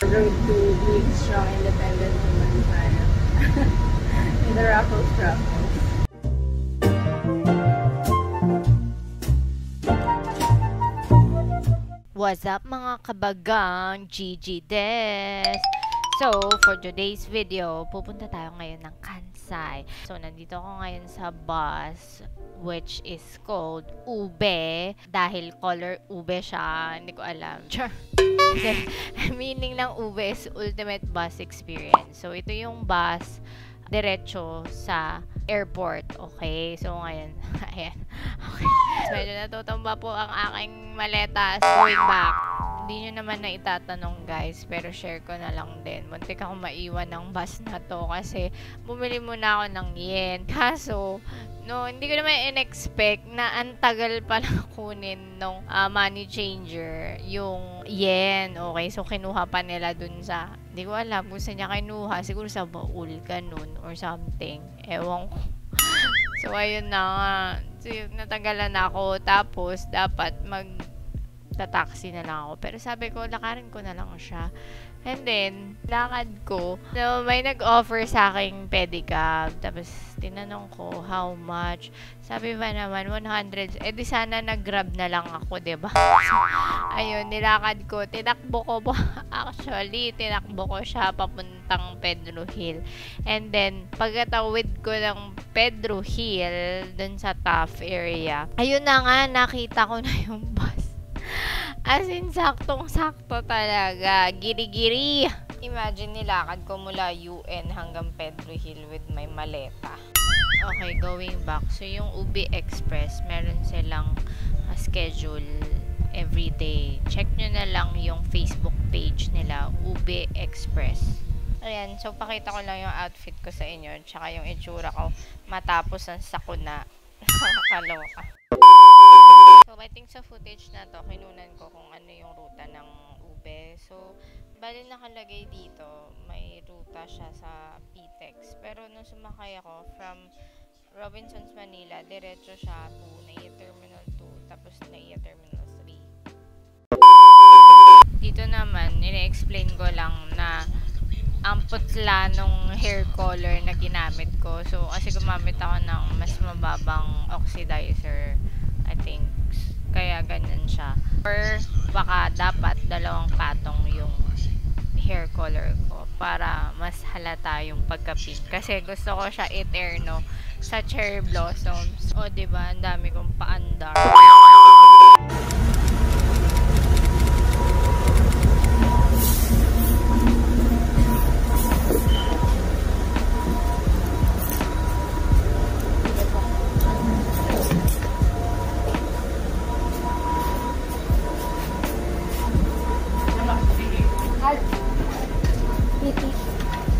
Road to Big Strong Independent Woman tayo. In the Raffles Raffles. What's up mga kabagang? GG des! So, for today's video, pupunta tayo ngayon ng Kansai. So, nandito ako ngayon sa bus, which is called Ube. Dahil color ube siya, hindi ko alam. Sure. Meaning ng Ube is Ultimate Bus Experience. So, ito yung bus diretso sa airport. Okay? So, ngayon, ayan. Okay. So, medyo natutumba po ang aking maleta going back. Hindi nyo naman na itatanong guys, pero share ko na lang din. Muntik ako maiwan ng bus na to kasi bumili muna ako ng yen. Kaso, no, hindi ko naman in-expect na ang tagal pala kunin nung money changer yung yen. Okay, so kinuha pa nila dun sa, hindi ko alam kung saan niya kinuha. Siguro sa baul, ganun, or something. Ewan ko. So, ayun na nga. So, natagalan ako. Tapos, dapat taxi na lang ako. Pero sabi ko, lakarin ko na lang siya. And then, lakad ko. So, may nag-offer sa aking pedicab. Tapos, tinanong ko, how much? Sabi ba naman, 100. Eh, di sana nag-grab na lang ako, diba? So, ayun, nilakad ko. Tinakbo ko po. Actually, tinakbo ko siya papuntang Pedro Hill. And then, pagkatawid ko ng Pedro Hill, dun sa Taft area, ayun na nga, nakita ko na yung bus. As in, saktong-sakto talaga. Giri-giri. Imagine, nilakad ko mula UN hanggang Pedro Hill with my maleta. Okay, going back. So, yung Ube Express, meron silang schedule every day. Check nyo na lang yung Facebook page nila, Ube Express. Ayan, so pakita ko lang yung outfit ko sa inyo, tsaka yung itsura ko matapos ang sakuna. Nakakaloka. So, I think sa footage na to, kinunan ko kung ano yung ruta ng Ube. So, bali nakalagay dito, may ruta siya sa PTEX. Pero nung sumakay ako from Robinsons, Manila, diretso siya to NAIA Terminal 2, tapos NAIA Terminal 3. Dito naman, nina-explain ko lang na ang putla nung hair color na ginamit ko. So, kasi gumamit ako ng mas mababang oxidizer, I think. Kaya ganyan siya. Or baka dapat dalawang patong yung hair color ko para mas halata yung pagka-pink. Kasi gusto ko siya eterno sa cherry blossoms. O, diba? Ang dami kong paandar.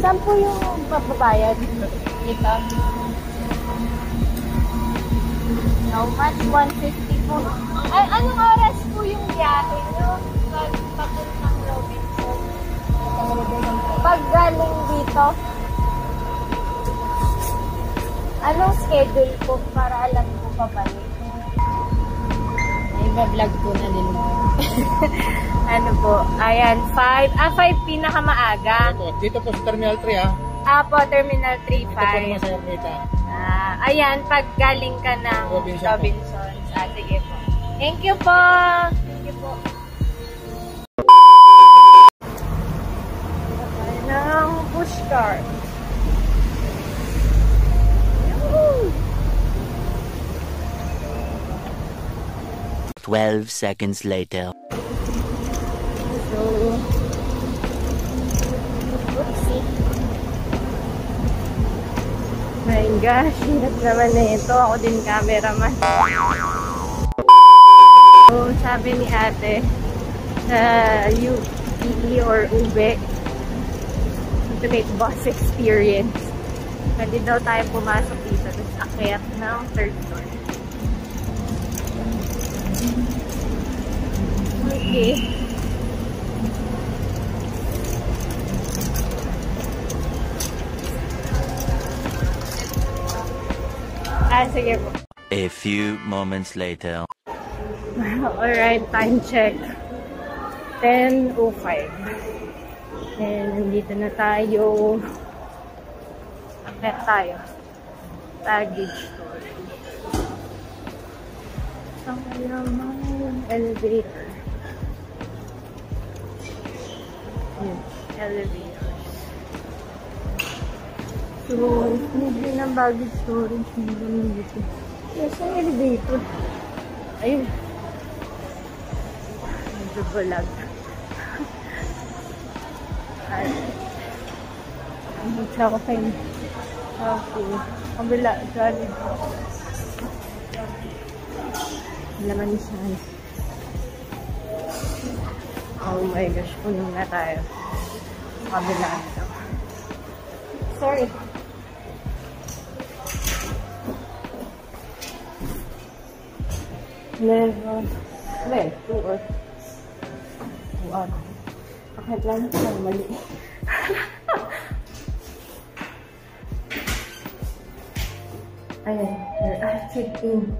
Saan po yung papabayad? Dito? How much? 150 po. Ay, anong oras po yung biyahe nyo? Papuntang Robinson. Pag galing dito, anong schedule po para alam po pabalik? Ay, vlog po na din po. Ano po? Ayan, 5 pinakamaaga. Dito po sa Terminal 3 ah. Po, Terminal 3, 5. Dito po naman sa Ermita. Ayan, pag galing ka ng Robinsons. Sige po. Thank you po. Thank you po. Ng pushcart. 12 seconds later. So, oopsie. My gosh, hirap naman na ito. Ako din cameraman. So, sabi ni ate, sa UPE or Ube, Ultimate Bus Experience. Pwede daw tayo pumasok dito. Tapos akyat ng third floor. Okay. Sige po. A few moments later. Alright, time check. 10:05. And nandito na tayo. Akit tayo. Baggage storage. Saan kaya yung elevator? Yun, elevators. So, hindi ng baggage storage dito. Yes, ang elevator. Ayun. Medyo bulag. Ay. Hindi ako kayo. Okay. Kabila. Sorry. Laman siya. Oh my gosh. Puno na tayo. Kabila. Sorry. Level. Wait. 2 or 2 hours. Kahit lang ito lang mali. Ayan. Check-in.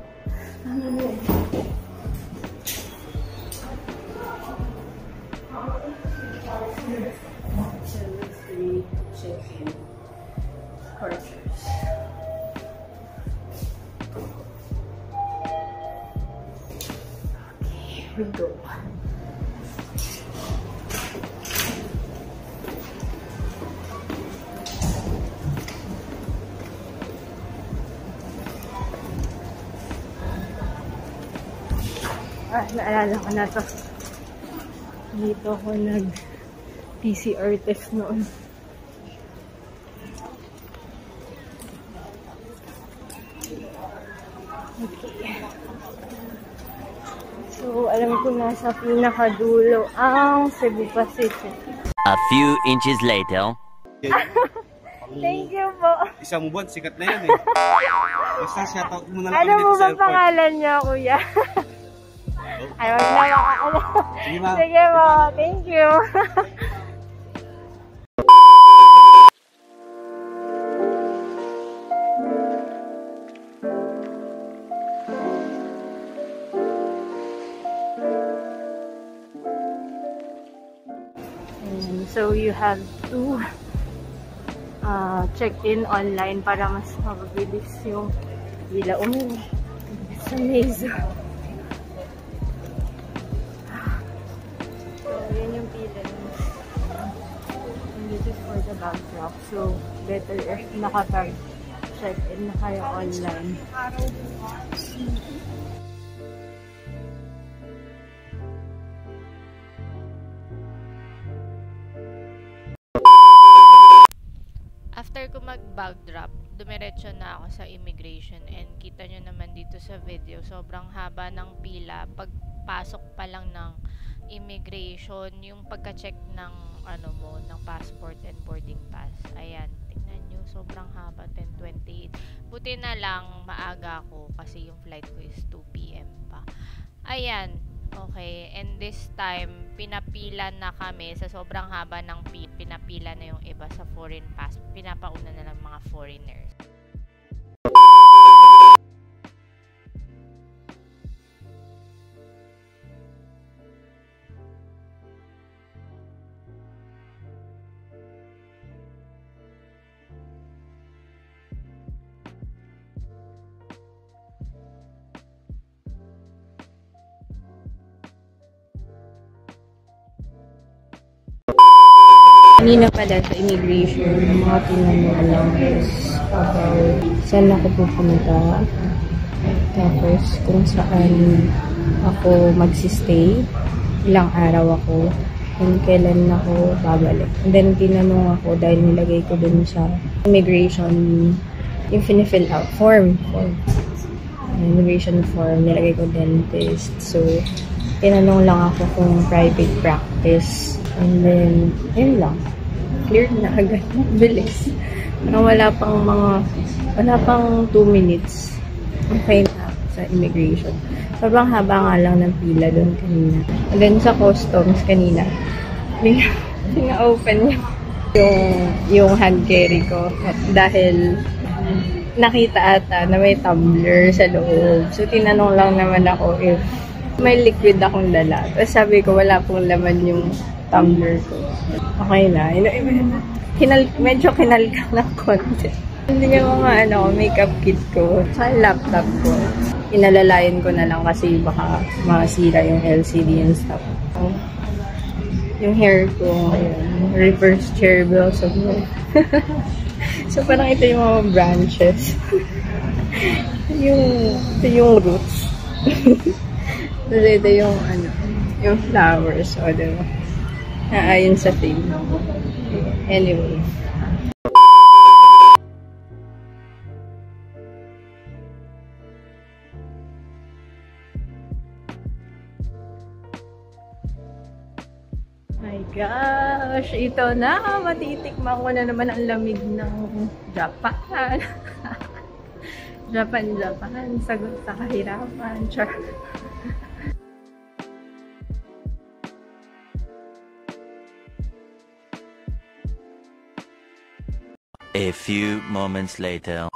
Ano yun? Check-in. Quarters. Okay, here we go. Naalala ko na to. Dito ako nag-PCR test noon. Okay. So, alam ko nasa pinakadulo ang Cebu Pacific. A few inches later. Thank you po. Isang buwan, sikat na yan eh. Basta shoutout mo na lang Ano mo ba pangalan niya, kuya? Ay, wag na makakala. Sige po, thank you. So you have to check in online para mas mabilis yung pila sa maze. So yun yung pila. And this is for the bag drop. So better if nakapag-check in na kayo online. After ko mag-bag drop, dumiretso na ako sa immigration and kita nyo naman dito sa video, sobrang haba ng pila. Pagpasok pa lang ng immigration, yung pagka-check ng ng passport and boarding pass. Ayan, tingnan nyo, sobrang haba, 10:28. Buti na lang maaga ako kasi yung flight ko is 2 PM pa. Ayan. Okay, and this time, pinapila na kami sa sobrang haba ng pinapila na yung iba sa foreign pass. Pinapauna na ng mga foreigners. Kanina pala sa immigration, mga tinanong lang is about saan ako pupunta, tapos kung saan ako magsistay, ilang araw ako, and kailan ako babalik. And then tinanong ako dahil nilagay ko dun sa immigration, yung finifill out form. Immigration form, nilagay ko dentist. So, tinanong lang ako kung private practice. And then, yun lang. Clear na agad. Bilis. Parang wala pang 2 minutes. Okay na sa immigration. Sobrang haba nga lang ng pila doon kanina. And then sa customs kanina, pina-open yung hand carry ko. Dahil nakita ata na may tumbler sa loob. So, tinanong lang naman ako if may liquid akong dala. Tapos sabi ko, wala pong laman yung tumbler ko. Okay na. Medyo kinalkang ng konti. Hindi yung mga makeup kit ko. Sa laptop ko. Inalalayan ko na lang kasi baka masira yung LCD and stuff. Yung hair ko, reverse cherry blossom. So, parang ito yung mga branches. Ito yung roots. So, ito yung, yung flowers. O, diba? Naayon sa theme. Anyway. My gosh, ito na. Matitikman ko na naman ang lamig ng Japan. Japan. Sagot sa kahirapan. Char. A few moments later.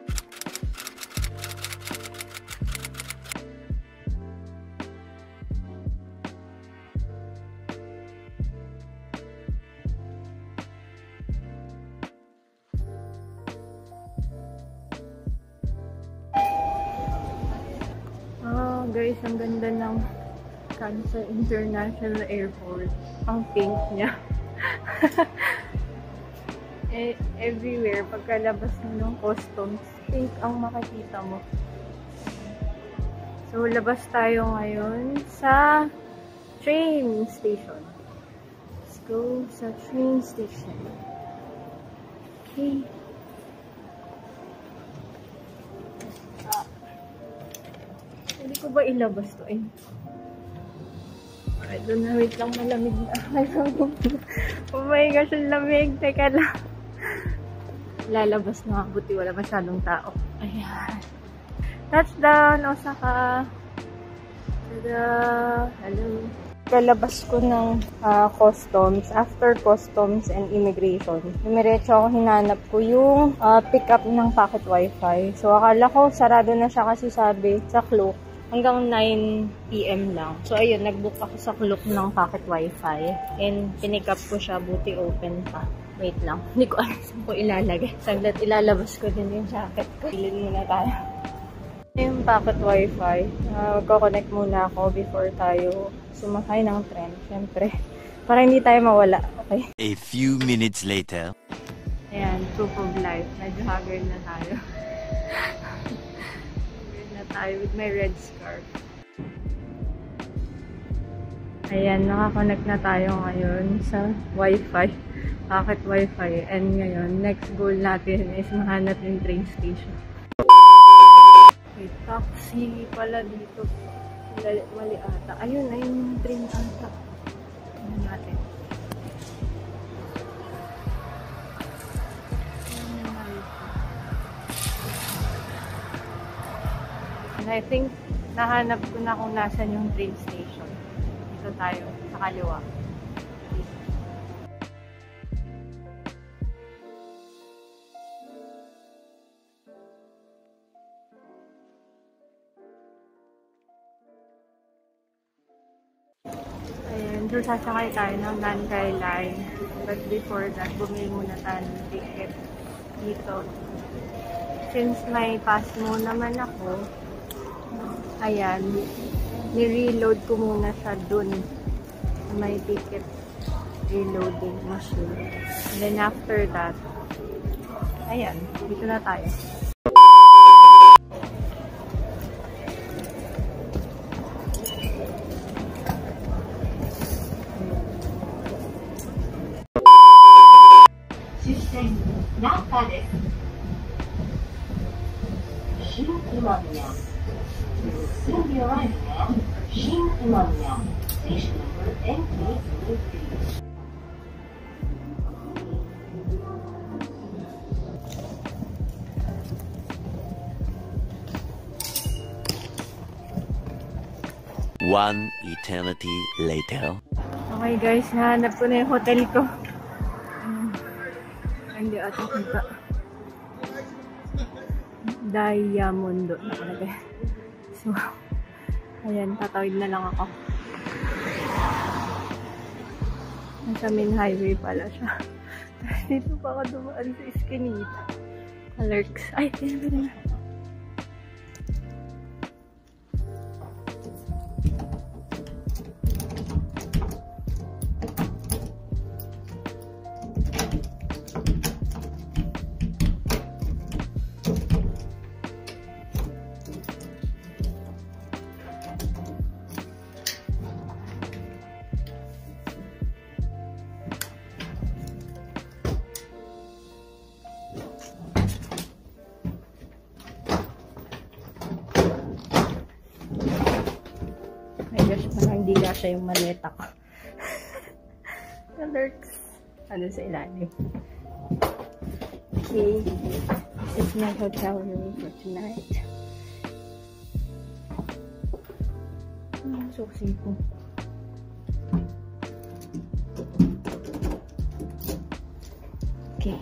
Guys, ang ganda ng Kansai International Airport. Ang pink niya. Everywhere, pagkalabas mo ng customs, pink ang makikita mo. So, labas tayo ngayon sa train station. Let's go sa train station. Okay. Hindi ko ba ilabas to eh? I don't know, wait lang, malamig na. Oh my gosh, ang lamig. Teka lang. Lalabas na, buti wala masyadong tao. Ayan. Touchdown, Osaka. Tada! Hello. Kalabas ko ng customs. After customs and immigration, dumiretso ako, hinanap ko yung pick up ng pocket wifi. So, akala ko sarado na siya kasi sabi sa Klook hanggang 9 PM lang. So, ayun, nag-book ako sa Klook ng pocket wifi. And pinick up ko siya, buti open pa. Wait lang. Hindi ko alam saan ko ilalagay. Saglit, ilalabas ko din yung jacket ko. Bilhin muna tayo. Yung pocket wifi. Magko-connect muna ako before tayo sumakay ng tren. Siyempre. Para hindi tayo mawala. Okay? A few minutes later. Ayan. Proof of life. Medyo haggard na tayo. Haggard na tayo with my red scarf. Ayan. Nakakonect na tayo ngayon sa wifi. Pocket wifi. And ngayon, next goal natin is mahanap yung train station. Wait, taxi pala dito. Mali ata. Ayun, ayun yung train ata. Ano natin? And I think, nahanap ko na kung nasan yung train station. Dito tayo, sa kaliwa. So, sasakay tayo ng Nankai Line. But before that, bumili muna tayo ng ticket dito. Since may pass mo naman ako, ayan, ni-reload ko muna siya dun. May ticket reloading machine. And then after that, ayan, dito na tayo. One eternity later. Okay guys, nahanap ko na yung hotel ko. Hindi ata kita. Diamondo nakalagay. So, ayan, tatawid na lang ako. Sa main highway pala siya. Dito pa ako dumaan sa Eskinita. Alerks. Ay, tinapin na. Hindi siya yung maleta ko. Alerts. Ano sa ilalim. Okay. This is my hotel room for tonight. Suksi ko. Okay.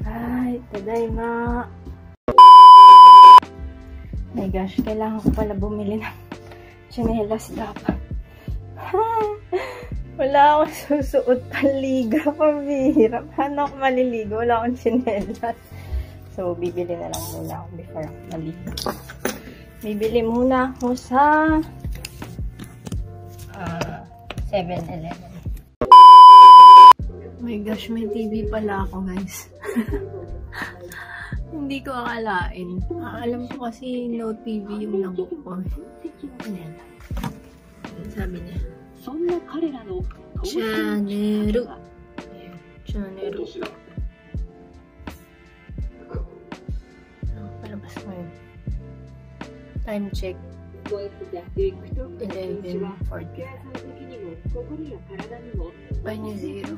Ay, tadaima. My gosh, kailangan ko pala bumili ng chinelas dapat. Wala akong susuot paliga. Pambihirap. Paano ako maliligo? Wala akong chinelas. So, bibili na lang muna ako before ako maligo. Bibili muna ako sa 7-Eleven. Oh my gosh, may TV pala ako, guys. Hindi ko akalain. Alam ko kasi no TV yung nabook ko. Ayan. Sabi niya. Channel. Channel. Palabas mo yun. Time check. 11:40. Banyo 0.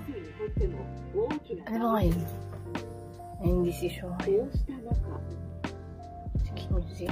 Ano ba ngayon? Ayun, desisyon. Sige mo 0.